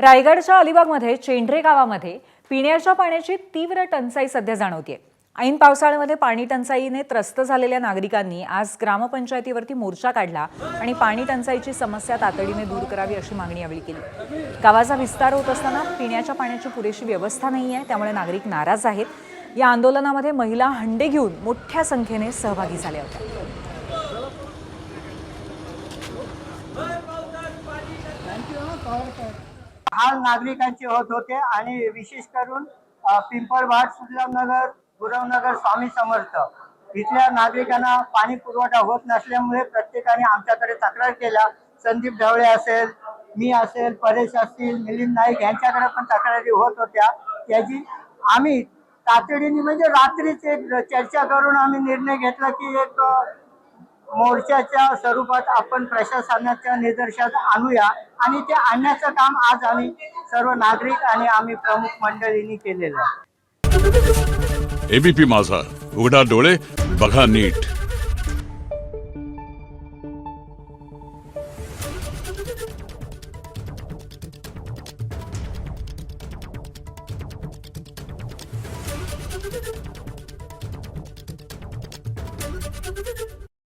रायगडच्या अलिबागमध्ये चेंढरे गावामध्ये पिण्याच्या पाण्याची तीव्र टंचाई सध्या जाणवतेय। ऐन पावसाळ्यामध्ये पाणी टंचाईने त्रस्त झालेल्या नागरिकांनी आज ग्रामपंचायतीवरती मोर्चा काढला आणि पाणी टंचाईची समस्या तातडीने दूर करावी अशी मागणी यावेळी केली। गावाचा विस्तार होत असताना पिण्याच्या पाण्याची पुरेशी व्यवस्था नाहीये, त्यामुळे नागरिक नाराज आहेत। या आंदोलनामध्ये महिला हंडे घेऊन मोठ्या संख्येने सहभागी झाल्या होत्या। हाल नागरिकांचे होत होते आणि विशेष करून पिंपळवाड, सुलभनगर, गुरवनगर, स्वामी समर्थ इथल्या नागरिकांना पाणी पुरवठा होत नसल्यामुळे प्रत्येकाने आमच्याकडे तक्रार केल्या। संदीप ढवळे असेल, मी असेल, परेश असतील, मिलिंद नाईक यांच्याकडे पण तक्रारी होत होत्या। त्याची आम्ही तातडीने म्हणजे रात्रीच एक चर्चा करून आम्ही निर्णय घेतला की एक मोर्चाच्या स्वरूपात आपण प्रशासनाच्या निदर्शनास आणूया आणि ते आणण्याचं काम आज आम्ही सर्व नागरिक आणि आम्ही प्रमुख मंडळींनी केलेलं आहे। एबीपी माझा, उघडा डोळे बघा नीट।